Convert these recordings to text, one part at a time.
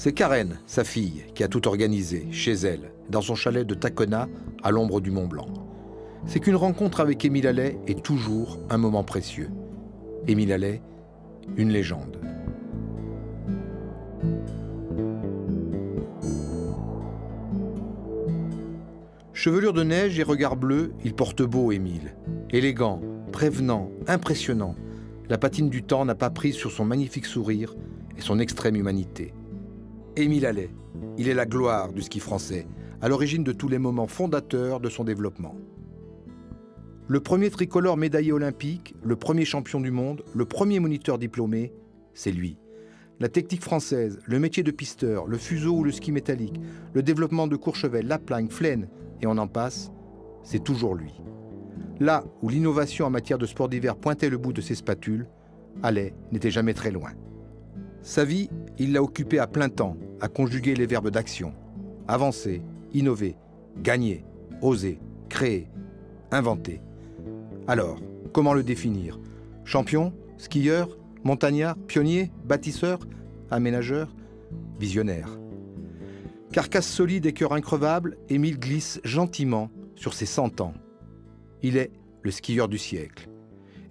C'est Karen, sa fille, qui a tout organisé, chez elle, dans son chalet de Tacona, à l'ombre du Mont Blanc. C'est qu'une rencontre avec Émile Allais est toujours un moment précieux. Émile Allais, une légende. Chevelure de neige et regard bleu, il porte beau Émile. Élégant, prévenant, impressionnant, la patine du temps n'a pas prise sur son magnifique sourire et son extrême humanité. Émile Allais, il est la gloire du ski français, à l'origine de tous les moments fondateurs de son développement. Le premier tricolore médaillé olympique, le premier champion du monde, le premier moniteur diplômé, c'est lui. La technique française, le métier de pisteur, le fuseau ou le ski métallique, le développement de Courchevel, Laplagne, Flaine, et on en passe, c'est toujours lui. Là où l'innovation en matière de sport d'hiver pointait le bout de ses spatules, Allais n'était jamais très loin. Sa vie, il l'a occupée à plein temps, à conjuguer les verbes d'action. Avancer, innover, gagner, oser, créer, inventer. Alors, comment le définir? Champion, skieur, montagnard, pionnier, bâtisseur, aménageur, visionnaire. Carcasse solide et cœur increvable, Émile glisse gentiment sur ses 100 ans. Il est le skieur du siècle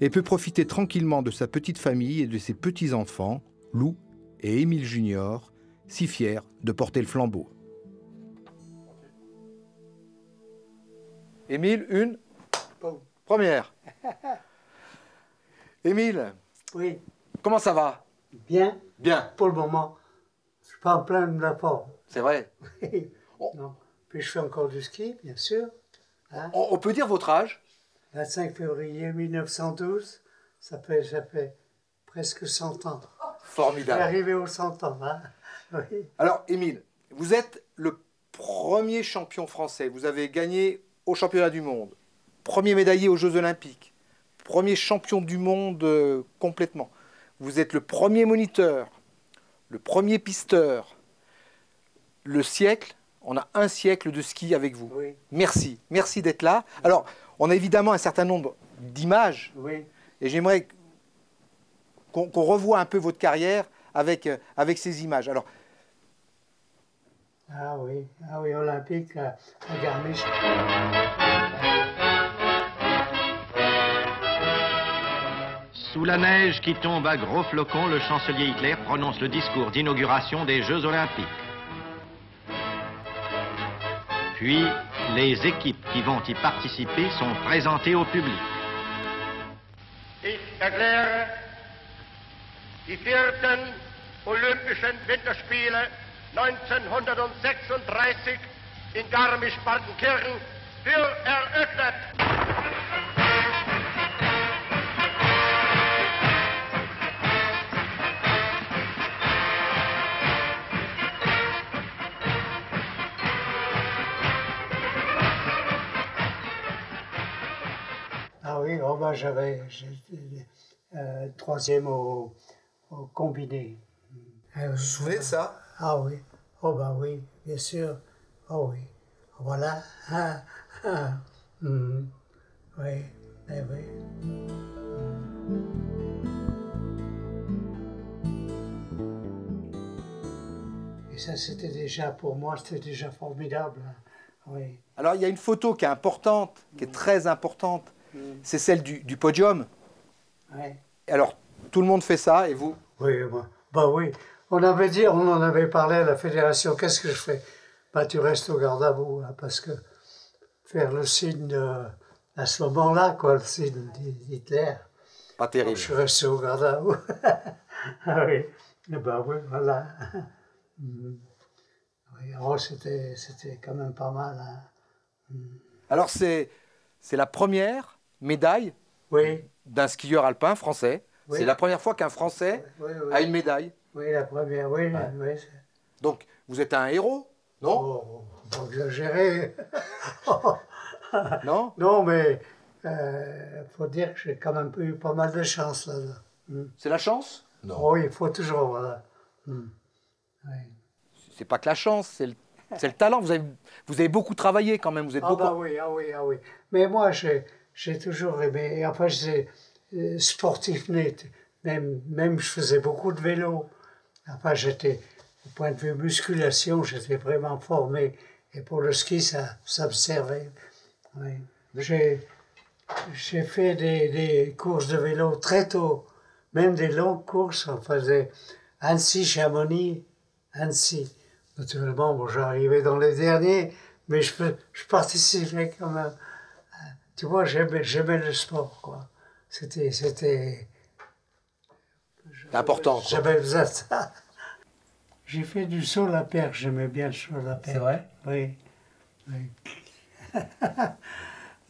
et peut profiter tranquillement de sa petite famille et de ses petits-enfants, Lou et Émile Junior, si fiers de porter le flambeau. Émile, une première. Émile, oui. Comment ça va? Bien. Bien. Pour le moment. Je suis pas en plein de la forme. C'est vrai. Non. Puis je fais encore du ski, bien sûr. Hein? On peut dire votre âge? 25 février 1912, ça fait presque 100 ans. Formidable. Je suis arrivé aux 100 ans. Hein? Oui. Alors, Émile, vous êtes le premier champion français. Vous avez gagné au championnat du monde. Premier médaillé aux Jeux Olympiques. Premier champion du monde complètement. Vous êtes le premier moniteur, le premier pisteur. Le siècle, on a un siècle de ski avec vous. Oui. Merci, merci d'être là. Alors, on a évidemment un certain nombre d'images. Oui. Et j'aimerais qu'on revoie un peu votre carrière avec ces images. Alors, Ah oui, olympique à Garmisch. Sous la neige qui tombe à gros flocons, le chancelier Hitler prononce le discours d'inauguration des Jeux Olympiques. Puis, les équipes qui vont y participer sont présentées au public. Ich erkläre die 4. Olympischen Winterspiele 1936 in Garmisch-Partenkirchen für eröffnet. Ah oui, oh ben j'étais troisième au combiné. vous vous souvenez de ça? Ah oui, oh ben oui, bien sûr, oh oui, voilà, oui, eh oui. Et ça c'était déjà, pour moi, c'était déjà formidable, oui. Alors, il y a une photo qui est importante, qui est très importante. C'est celle du podium. Ouais. Alors, tout le monde fait ça, et vous? Oui, bah oui. On en avait parlé à la fédération. Qu'est-ce que je fais? Bah, tu restes au garde à vous, hein, parce que faire le signe à ce moment-là, quoi, le signe d'Hitler. Pas terrible. Donc, je suis resté au garde à vous. Ah oui. Bah oui, voilà. Oui, oh, c'était quand même pas mal. Hein. Alors, c'est la première médaille Oui. d'un skieur alpin français. Oui. C'est la première fois qu'un Français Oui. a une médaille. Oui, la première, oui. Ouais. Oui. Donc, vous êtes un héros, non? Oh, faut exagérer. Non? Non, mais faut dire que j'ai quand même eu pas mal de chance là. C'est la chance? Non. Oh, il faut toujours, voilà. Oui. C'est pas que la chance, c'est le talent. Vous avez beaucoup travaillé quand même. Vous êtes beaucoup... Bah oui. Mais moi, j'ai toujours aimé. Et enfin, j'étais sportif net. Même je faisais beaucoup de vélo. Enfin, j'étais au point de vue musculation, j'étais vraiment formé. Et pour le ski, ça me servait. Oui. J'ai fait des courses de vélo très tôt, même des longues courses. On faisait Annecy-Chamonix, Annecy. Naturellement, bon, j'arrivais dans les derniers, mais je participais quand même. Tu vois, j'aimais le sport, quoi. C'était important, quoi. J'avais besoin de ça. J'ai fait du saut à la perche, j'aimais bien le saut à la perche. C'est vrai? Oui. Oui.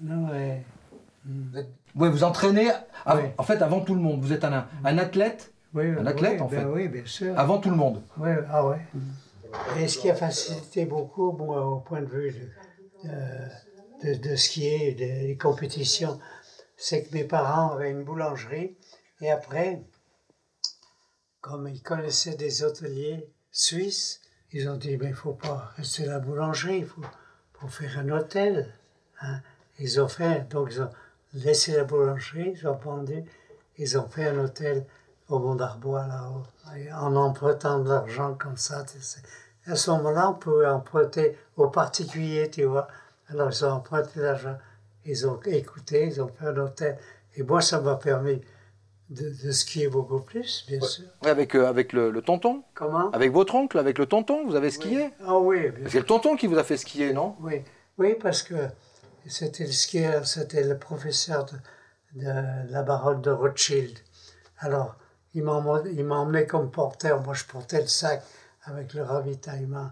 Non, ouais. Oui, vous entraînez, Oui. en fait, avant tout le monde. Vous êtes un athlète, Oui, un athlète, oui, en fait, oui, bien sûr. avant tout le monde. Oui, ah ouais. Et ce qui a facilité beaucoup, moi, au point de vue de skier, des compétitions, c'est que mes parents avaient une boulangerie. Et après, comme ils connaissaient des hôteliers suisses, ils ont dit, mais il ne faut pas rester à la boulangerie, il faut faire un hôtel. Hein. Ils ont fait, donc ils ont laissé la boulangerie, ils ont vendu, ils ont fait un hôtel au Mont d'Arbois, là-haut, en empruntant de l'argent comme ça. Tu sais. À ce moment-là, on pouvait emprunter aux particuliers, tu vois. Alors ils ont emprunté l'argent, ils ont écouté, ils ont fait un hôtel. Et moi, ça m'a permis de skier beaucoup plus, bien sûr. Ouais, avec le tonton. Comment? Avec votre oncle, avec le tonton, vous avez skié? Oui. Ah oui, bien C'est le tonton qui vous a fait skier, non? Oui, oui, parce que c'était le skieur, c'était le professeur de la baronne de Rothschild. Alors, il m'a emmené comme porteur, moi je portais le sac avec le ravitaillement.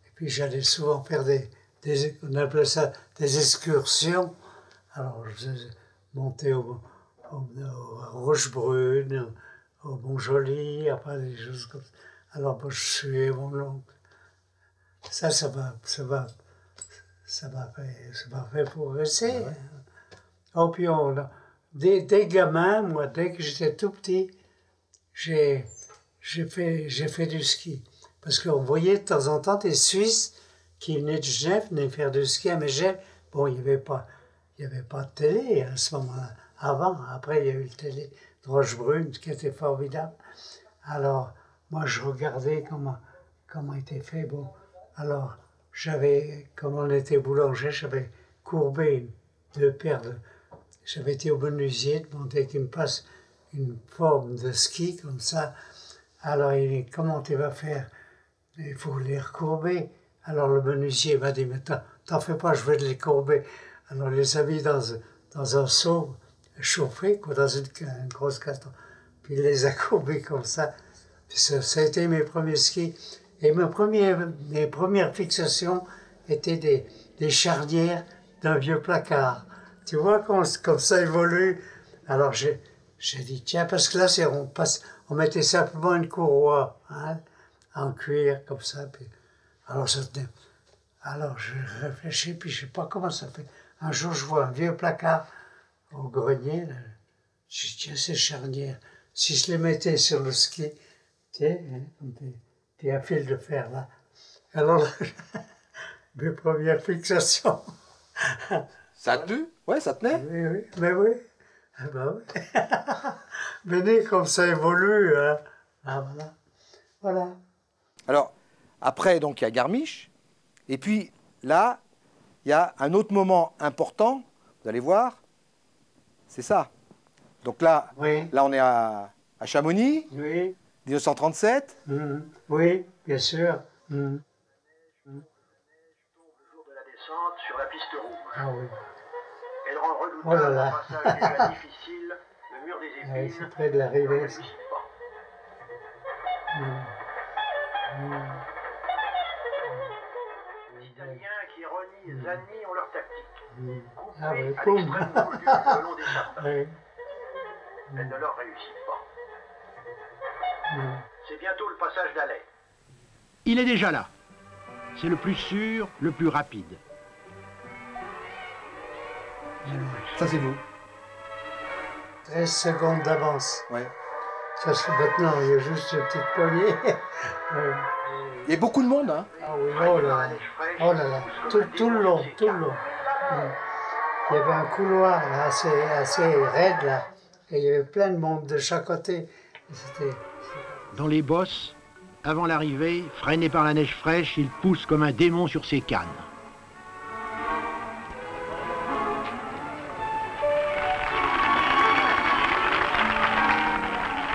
Et puis j'allais souvent faire on appelait ça des excursions. Alors, je montais au Rochebrune, au Montjoli, après des choses comme ça. Alors, moi, je suivais mon oncle. Ça m'a fait progresser. Ouais. Oh, puis dès gamin, moi, dès que j'étais tout petit, j'ai fait du ski. Parce qu'on voyait de temps en temps des Suisses qui venaient de Genève, venaient faire du ski à Megève. Bon, il n'y avait pas de télé à ce moment-là. Avant, après, il y a eu le télé de Rochebrune, qui était formidable. Alors, moi, je regardais comment était fait. Bon, alors, comme on était boulanger, j'avais courbé deux paires de... J'avais été au menuisier, demandé qu'il me passe une forme de ski comme ça. Alors, il dit, comment tu vas faire? Il faut les recourber. Alors, le menuisier m'a dit, mais t'en fais pas, je vais les courber. Alors, il les a mis dans un seau chauffé, quoi, dans une grosse casserole. Puis, il les a courbés comme ça. Puis ça a été mes premiers skis. Et mes premières fixations étaient des charnières d'un vieux placard. Tu vois, comme ça évolue. Alors j'ai dit, tiens, parce que là, on mettait simplement une courroie, hein, en cuir, comme ça. Puis, alors ça tenait. Alors je réfléchis, puis je ne sais pas comment ça fait. Un jour, je vois un vieux placard au grenier. Là. Je dis, tiens, ces charnières, si je les mettais sur le ski, tiens, hein, comme t'es un fil de fer là. Alors là, mes premières fixations. Ça a tenu? Ouais, ça tenait? Oui, mais oui. Ah ben oui. Venez comme ça évolue. Hein. Ah voilà. Voilà. Alors, après, donc, il y a Garmisch. Et puis, là, il y a un autre moment important. Vous allez voir. C'est ça. Donc là, oui. Là on est à Chamonix. Oui. 1937. Oui, bien sûr. Le jour de la descente sur la piste rouge. Ah oui. Elle rend redoutable un passage déjà difficile, le mur des Ah oui, épines. c'est près de l'arrivée. Ne réussit pas. Les Italiens qui renient Zanni ont leur tactique. Couper Ah oui, à boum. l'extrême gauche le long des sapins. Oui. Elle ne leur réussit pas. C'est bientôt le passage d'Alais. Il est déjà là. C'est le plus sûr, le plus rapide. Ça, c'est vous. 13 secondes d'avance. Ouais. Ça, c'est maintenant, il y a juste une petite poignée. Oui. Il y a beaucoup de monde, hein. Ah oui, oh là là. Oh là là. Tout le long, tout le long. Il y avait un couloir là, assez raide là. Et il y avait plein de monde de chaque côté. Dans les bosses, avant l'arrivée, freiné par la neige fraîche, il pousse comme un démon sur ses cannes.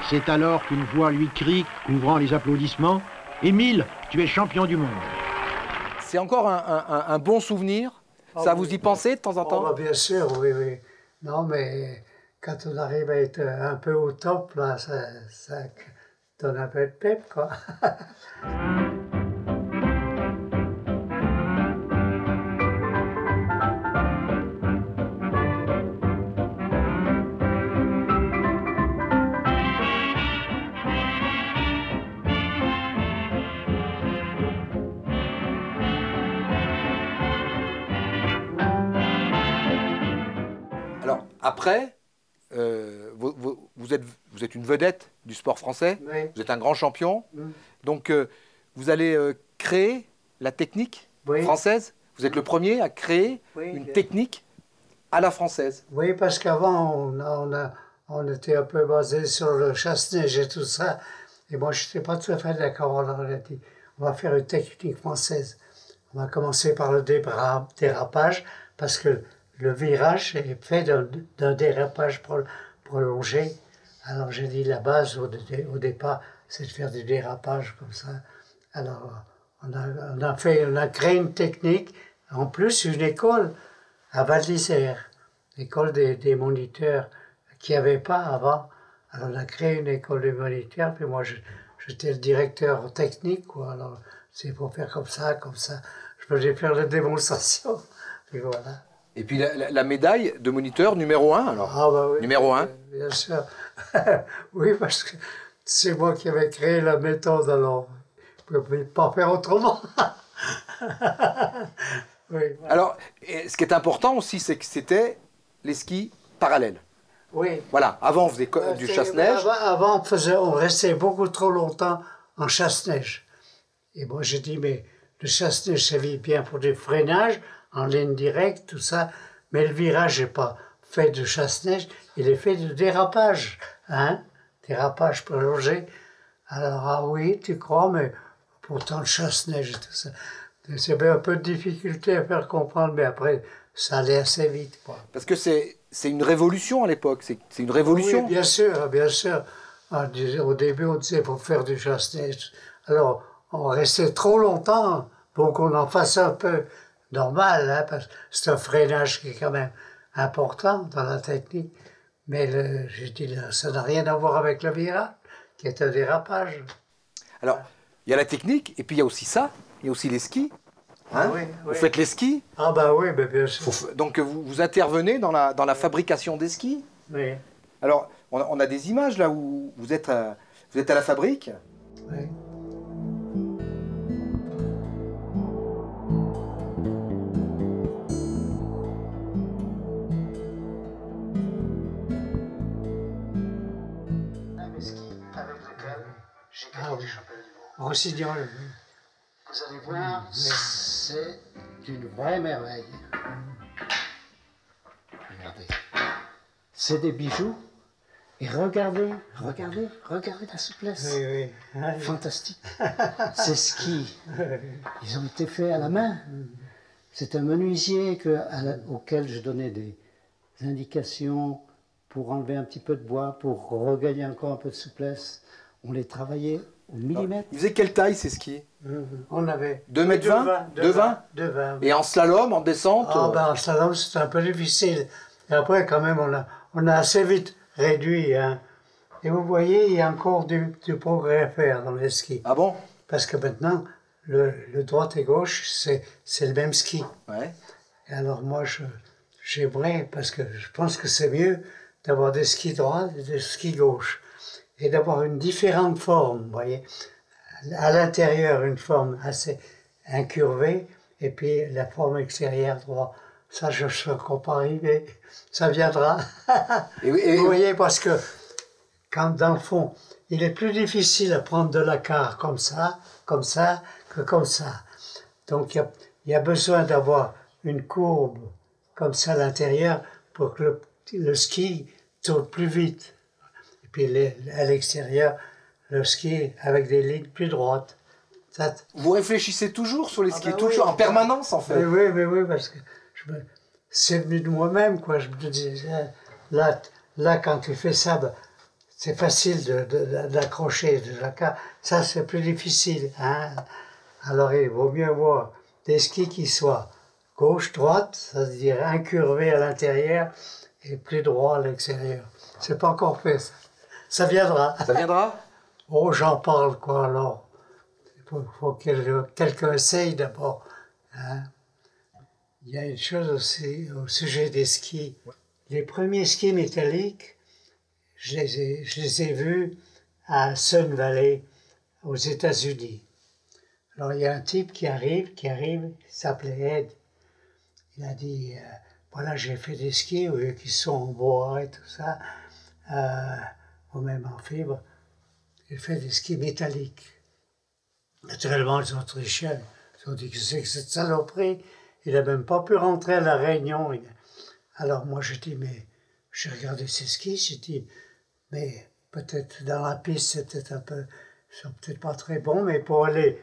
C'est alors qu'une voix lui crie, couvrant les applaudissements, « Émile, tu es champion du monde !» C'est encore un bon souvenir. Ça, vous y pensez de temps en temps? Bah, bien sûr, oui, oui. Non, mais quand on arrive à être un peu au top, là, ça donne un peu de pep, quoi. Alors, après, vous êtes une vedette du sport français, Oui. vous êtes un grand champion, Mm. donc vous allez créer la technique Oui. française. Vous êtes le premier à créer Oui, une bien. technique à la française. Oui, parce qu'avant, on était un peu basé sur le chasse-neige et tout ça. Et moi, je n'étais pas tout à fait d'accord. Alors, on a dit, on va faire une technique française. On va commencer par le dérapage, parce que le virage est fait d'un dérapage prolongé. Alors, j'ai dit, la base au départ, c'est de faire du dérapage comme ça. Alors, on a créé une technique, en plus une école à Val d'Isère, l'école des moniteurs qu'il n'y avait pas avant. Alors on a créé une école de moniteurs, puis moi j'étais le directeur technique, quoi. Alors c'est pour faire comme ça, comme ça. Je faisais faire la démonstration, puis voilà. Et puis la médaille de moniteur numéro 1, alors. Ah bah oui. Numéro 1. Bien sûr. Oui, parce que c'est moi qui avais créé la méthode, alors je ne pouvais pas faire autrement. Oui, voilà. Alors, et ce qui est important aussi, c'est que c'était les skis parallèles. Oui. Voilà, avant on faisait du chasse-neige. Avant, on restait beaucoup trop longtemps en chasse-neige. Et moi, j'ai dit, mais le chasse-neige, ça vit bien pour des freinages, en ligne directe, tout ça. Mais le virage n'est pas fait de chasse-neige, il est fait de dérapage. Hein? Dérapage prolongé. Alors, ah oui, tu crois, mais pourtant le chasse-neige et tout ça. C'est un peu de difficulté à faire comprendre, mais après, ça allait assez vite, quoi. Parce que c'est une révolution à l'époque, c'est une révolution. Oui, bien sûr, bien sûr. Au début, on disait pour faire du chasse-neige. Alors, on restait trop longtemps pour qu'on en fasse un peu normal, hein, parce que c'est un freinage qui est quand même important dans la technique. Mais j'ai dit, là, ça n'a rien à voir avec le virage, qui est un dérapage. Alors, il y a la technique, et puis il y a aussi ça, il y a aussi les skis. Hein? Oui, Vous oui. faites les skis, Ah ben oui, ben bien sûr. donc vous intervenez dans la fabrication des skis. Oui, Alors, on a des images là où vous êtes à la fabrique. oui. Les skis avec lesquels j'ai gagné Ah oui. le championnat du monde. Rossignol, oui. Vous allez voir, c'est une vraie merveille. regardez, c'est des bijoux. Et regardez la souplesse. Oui, oui. Fantastique. Ces skis, ils ont été faits à la main. C'est un menuisier auquel je donnais des indications pour enlever un petit peu de bois, pour regagner encore un peu de souplesse. On les travaillait au millimètre. Ils faisaient quelle taille ces skis? On avait 2,20 m? 2,20. Et en slalom, en descente Ah ben en slalom, c'était un peu difficile. Et après, quand même, on a assez vite réduit. Hein. Et vous voyez, il y a encore du progrès à faire dans les skis. Ah bon? Parce que maintenant, le droite et gauche, c'est le même ski. Ouais. Et alors moi, j'aimerais, parce que je pense que c'est mieux d'avoir des skis droits et des skis gauche. Et d'avoir une différente forme, vous voyez. À l'intérieur, une forme assez incurvée, et puis la forme extérieure droite. Ça, je ne sais encore pas arriver. Ça viendra. Vous voyez, parce que quand dans le fond, il est plus difficile à prendre de la carre comme ça, que comme ça. Donc il y a besoin d'avoir une courbe comme ça à l'intérieur pour que le ski tourne plus vite. Et puis à l'extérieur, le ski avec des lignes plus droites. Ça, Vous réfléchissez toujours sur les skis, bah toujours oui. en permanence en fait. mais oui, parce que c'est venu de moi-même, quoi. Je me disais, là, quand tu fais ça, ben, c'est facile d'accrocher. Ça, c'est plus difficile. Hein? Alors, il vaut mieux avoir des skis qui soient gauche-droite, c'est-à-dire incurvés à l'intérieur et plus droits à l'extérieur. C'est pas encore fait, ça. Ça viendra. Ça viendra? Oh, j'en parle, quoi, alors. Il faut que quelqu'un essaye d'abord. Hein? Il y a une chose aussi au sujet des skis. Les premiers skis métalliques, je les ai vus à Sun Valley, aux États-Unis. Alors, il y a un type qui arrive, il s'appelait Ed. Il a dit, voilà, j'ai fait des skis qui sont en bois et tout ça, ou même en fibre. Il fait des skis métalliques. Naturellement, les Autrichiens, ils ont dit que c'est que cette saloperie. Il n'a même pas pu rentrer à la Réunion. Alors moi, j'ai dit, mais j'ai regardé ses skis, j'ai dit, mais peut-être dans la piste, c'était un peu, ils sont peut-être pas très bons, mais pour aller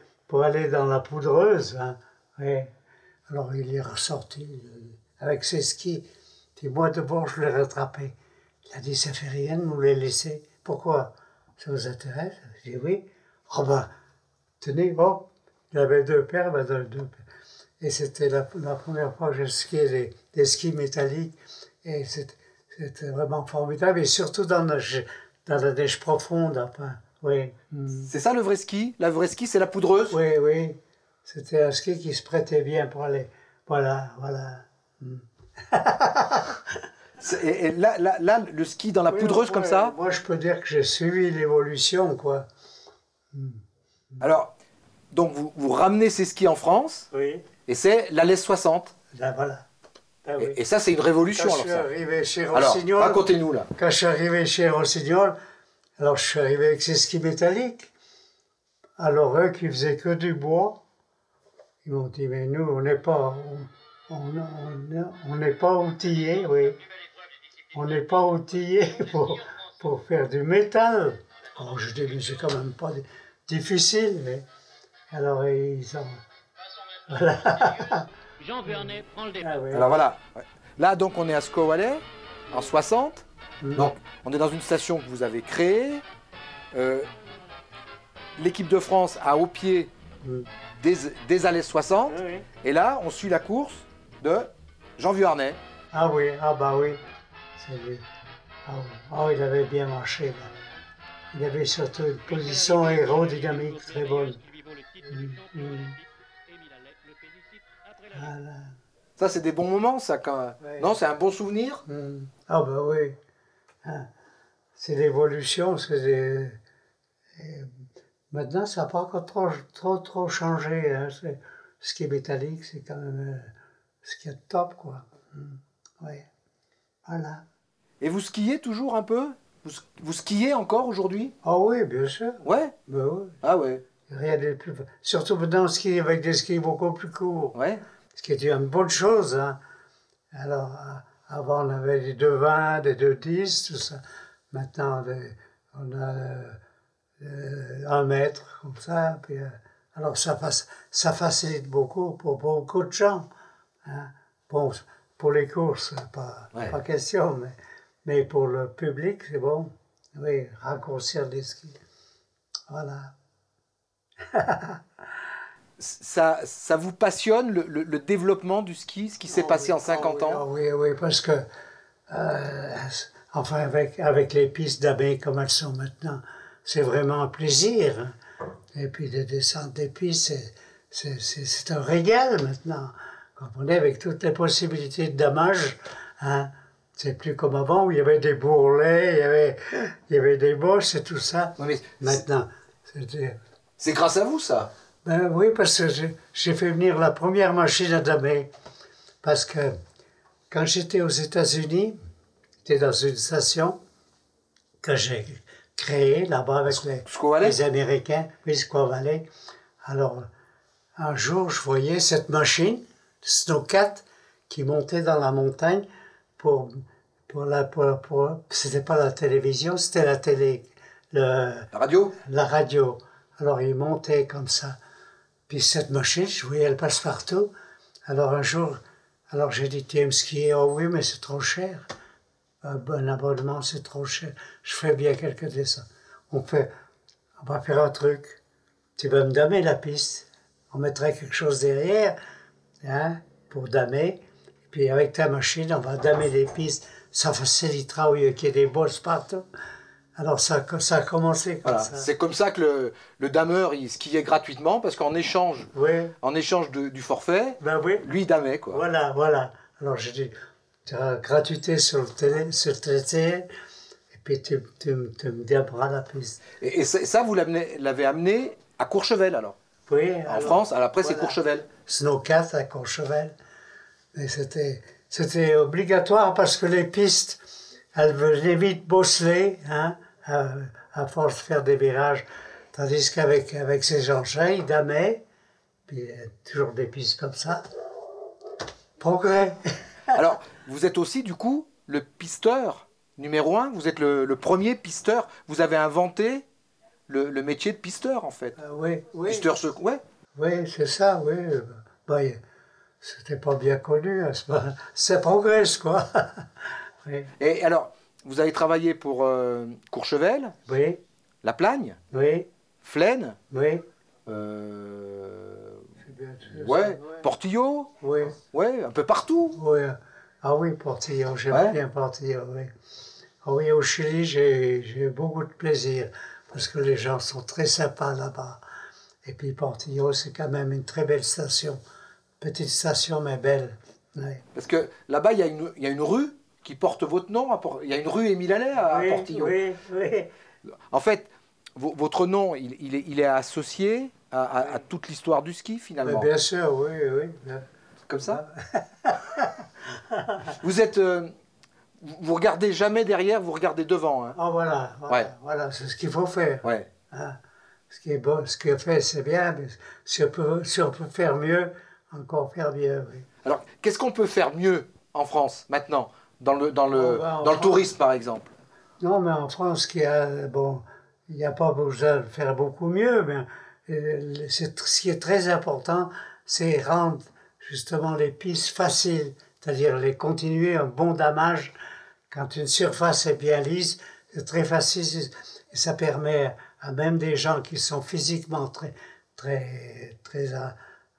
dans la poudreuse, hein, ouais. Alors il est ressorti avec ses skis. Puis moi, d'abord, je l'ai rattrapé. Il a dit, ça fait rien de nous les laisser. Pourquoi? Ça vous intéresse? J'ai dit, oui. Oh ben, tenez, oh, il avait 2 paires, ben, 2 paires. Et c'était la première fois que j'ai skié des skis métalliques. Et c'était vraiment formidable. Et surtout dans la neige profonde. Enfin, oui. C'est ça le vrai ski? La vraie ski, c'est la poudreuse? Oui, oui. C'était un ski qui se prêtait bien pour aller. Voilà. Et là, le ski dans la poudreuse comme ça? Moi, je peux dire que j'ai suivi l'évolution, quoi. Alors, donc vous ramenez ces skis en France? Oui. Et c'est la LS 60. Là, voilà. Ah, oui. Et ça, c'est une révolution. Quand alors, je suis ça. arrivé chez Alors, Rossignol, racontez-nous là. quand je suis arrivé chez Rossignol, alors je suis arrivé avec ces skis métalliques. Alors eux qui faisaient que du bois, ils m'ont dit, mais nous, on n'est pas outillés, oui. On n'est pas outillés pour faire du métal. Alors je dis, mais c'est quand même pas difficile. Mais... Alors ils ont... Voilà. Jean Vernet prend le départ. Ah, oui. Alors voilà. Là, donc, on est à Squaw Valley, en 60. Mm. Donc, on est dans une station que vous avez créée. L'équipe de France a au pied des LS 60. Oui, oui. Et là, on suit la course de Jean Vuarnet. Ah oui, ah bah oui, c'est lui. Ah oui, oh, il avait bien marché là. Il avait surtout une position aérodynamique très bonne. Voilà. Ça, c'est des bons moments, ça, quand... Ouais. Non, c'est un bon souvenir. Ah bah oui. Hein. C'est l'évolution, c'est des... Et maintenant, ça n'a pas encore trop changé. Hein. Ce qui est métallique, c'est quand même ce qui est top, quoi. Oui. Voilà. Et vous skiez toujours un peu? Vous skiez encore aujourd'hui? Ah oui, bien sûr. Ouais. Ben oui. Ah ouais. Rien de plus. Surtout maintenant, ski avec des skis beaucoup plus courts. Ouais. Ce qui est une bonne chose. Hein. Alors, avant, on avait des 2,20, des 2,10, tout ça. Maintenant, on a 1 mètre, comme ça. Puis, alors, ça facilite beaucoup pour beaucoup de gens. Hein. Bon, pour les courses, pas question, mais pour le public, c'est bon. Oui, raccourcir les skis. Voilà. Ça vous passionne, le développement du ski, ce qui s'est passé en 50 ans? Oui, parce que, enfin, avec les pistes d'abeilles comme elles sont maintenant, c'est vraiment un plaisir. Hein. Et puis de descendre des pistes, c'est un régal maintenant. Vous comprenez, avec toutes les possibilités de damage, hein. C'est plus comme avant où il y avait des bourrelets, il y avait des bosses et tout ça. Non, mais maintenant, c'est grâce à vous, ça? Ben oui, parce que j'ai fait venir la première machine à damer. Parce que quand j'étais aux États-Unis, j'étais dans une station que j'ai créée là-bas avec les Américains, oui, Squaw Valley. Alors, un jour, je voyais cette machine, Snowcat, qui montait dans la montagne c'était pas la télévision, c'était La radio? la radio. Alors il montait comme ça. Puis cette machine, je voyais elle passe partout. Alors un jour, alors j'ai dit, tu aimes skier? Oh oui, mais c'est trop cher. Un abonnement, c'est trop cher. Je ferai bien quelques dessins. On va faire un truc. Tu vas me damer la piste. On mettrait quelque chose derrière, hein, pour damer. Puis avec ta machine, on va damer les pistes. Ça facilitera au lieu qu'il y ait des bosses partout. Alors ça a commencé comme Voilà. ça. C'est comme ça que le dameur, il skiait gratuitement, parce qu'en échange, Oui, du forfait, ben oui. lui, il damait, quoi. Voilà, voilà. Alors j'ai dit, tu as gratuité sur le traité, et puis tu me dameras la piste. Et ça, vous l'avez amené à Courchevel, alors? Oui, En France, après, c'est Courchevel. Snowcat à Courchevel. Mais c'était obligatoire parce que les pistes, elles venaient vite bosseler, hein, à force de faire des virages. Tandis avec ces engins, ils damaient, puis toujours des pistes comme ça. Progrès. Alors, vous êtes aussi, du coup, le pisteur numéro 1. Vous êtes le premier pisteur. Vous avez inventé le métier de pisteur, en fait. Oui, oui. Pisteur, ouais. Oui, c'est ça, oui. Ben, c'était pas bien connu, hein, c'est Progrès, quoi. Oui, Et alors, vous avez travaillé pour Courchevel, oui, La Plagne, oui, Flaine, oui. C'est bien sûr, ça, ouais, Portillo, oui, ouais, un peu partout. oui. Ah oui, Portillo, j'aime Ouais. bien Portillo, oui. Ah oui, au Chili, j'ai eu beaucoup de plaisir, parce que les gens sont très sympas là-bas. Et puis Portillo, c'est quand même une très belle station. Petite station, mais belle. Oui. Parce que là-bas, il y a une rue qui porte votre nom. Il y a une rue Émile Allais à Oui, Portillo. oui, oui. En fait, votre nom, il est associé à toute l'histoire du ski, Mais finalement. bien sûr, oui, oui. Comme ça. Vous êtes... vous regardez jamais derrière, vous regardez devant. Hein. Ah voilà, voilà, Ouais. voilà, c'est ce qu'il faut faire. Ouais. Hein. Ce qui est bon, ce qu'il fait, c'est bien, mais si on peut faire mieux, encore faire mieux, oui. Alors, qu'est-ce qu'on peut faire mieux en France, maintenant, dans le En France. tourisme, par exemple? Non, mais en France, bon, il n'y a pas besoin de faire beaucoup mieux, mais ce qui est très important, c'est rendre justement les pistes faciles, c'est-à-dire les continuer un bon damage. Quand une surface est bien lisse, c'est très facile et ça permet à même des gens qui sont physiquement très, très, très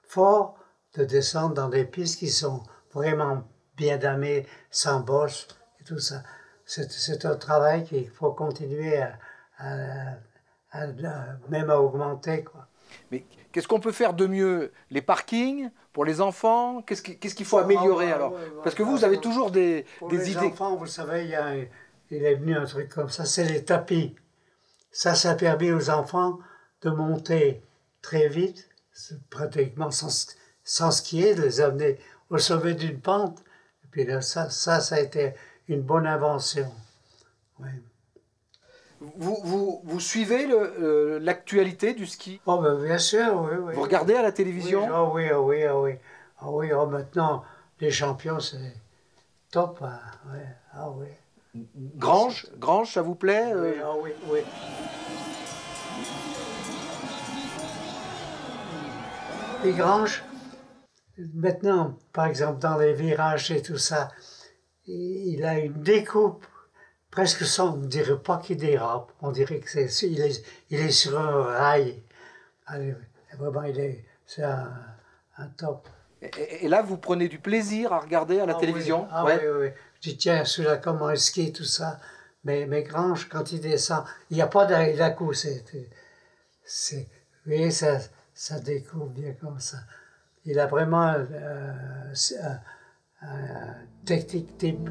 forts de descendre dans des pistes qui sont vraiment bien damées, sans bosse et tout ça. C'est un travail qu'il faut continuer même à augmenter, quoi. Mais qu'est-ce qu'on peut faire de mieux? Les parkings pour les enfants? Qu'est-ce qu'il faut améliorer alors? Parce que vous avez toujours des Pour des les idées. enfants, vous savez, il est venu un truc comme ça, c'est les tapis. Ça a permis aux enfants de monter très vite, pratiquement sans skier, de les amener au sommet d'une pente. Et puis là, ça a été une bonne invention. Oui. Vous suivez l'actualité du ski? Oh, ben, bien sûr, oui, oui. Vous regardez à la Oui, télévision? ah oui, ah oui, ah oui. Ah oui, ah, maintenant, les champions, c'est top. Hein. Ouais, ah oui. Grange, ça vous plaît? Oui, ah oui, oui. Les Granges, maintenant, par exemple, dans les virages et tout ça, il a une découpe presque sans, on ne dirait pas qu'il dérape, on dirait que il est sur un rail. Allez, vraiment, c'est un top. Et là, vous prenez du plaisir à regarder à la télévision? Oui, ah Ouais. oui, oui. Je dis, tiens, celui-là, comment il skie, tout ça. Mais Grange, quand il descend, il n'y a pas d'à-coup, oui, ça découvre bien comme ça. Il a vraiment un technique type.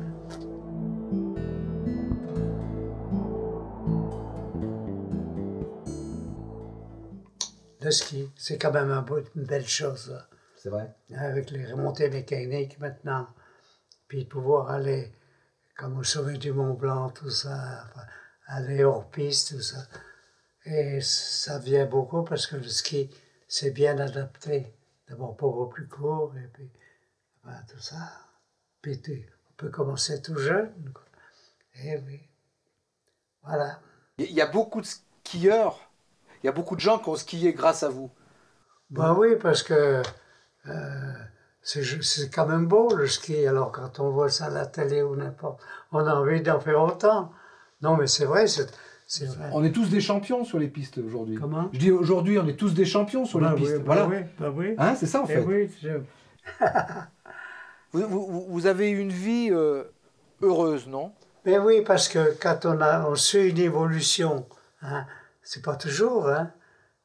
Le ski, c'est quand même une belle chose, là. C'est vrai. Avec les remontées mécaniques maintenant, puis de pouvoir aller comme au sommet du Mont Blanc, tout ça, enfin, aller hors piste, tout ça. Et ça vient beaucoup parce que le ski, c'est bien adapté. D'abord beaucoup plus court, et puis tout ça. Puis on peut commencer tout jeune, quoi. Et oui, voilà. Il y a beaucoup de skieurs, il y a beaucoup de gens qui ont skié grâce à vous. Ben oui, parce que c'est quand même beau le ski. Alors quand on voit ça à la télé ou n'importe, on a envie d'en faire autant. Non, mais c'est vrai, c'est vrai. On est tous des champions sur les pistes aujourd'hui. Comment? Je dis aujourd'hui, on est tous des champions sur les pistes. Oui, Voilà. oui. Hein, c'est ça en fait. Oui, Vous avez une vie heureuse, non? mais oui, parce que quand on suit une évolution, hein, c'est pas toujours, hein.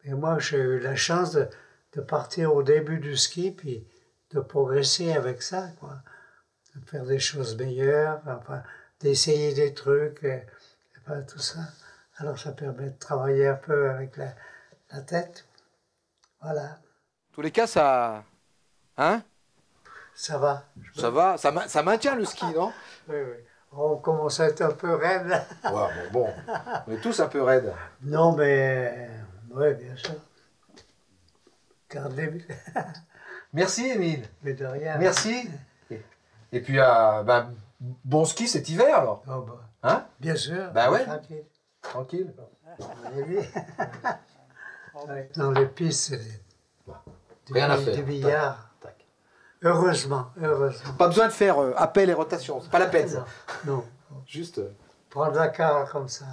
Mais moi, j'ai eu la chance de partir au début du ski, puis de progresser avec ça, quoi. De faire des choses meilleures, enfin, d'essayer des trucs, et enfin, tout ça. Alors ça permet de travailler un peu avec la tête. Voilà, En tous les cas, ça... Hein? ça va. Ça va, ça maintient le ski, non? Oui, oui. On commence à être un peu raide. Ouais, bon, on est tous un peu raides. Non, mais... oui, bien sûr. Gardez... Merci, Émile. mais de rien. Merci. Et puis, bon ski cet hiver, alors. Oh, bah, Hein? bien sûr. Bah ouais. Tranquille. Tranquille. Ouais. Dans les pistes, c'est Rien à faire. du billard. Tac. Heureusement. Pas besoin de faire appel et rotation, c'est pas la peine, ça. Non. Juste... Prendre la carte comme ça.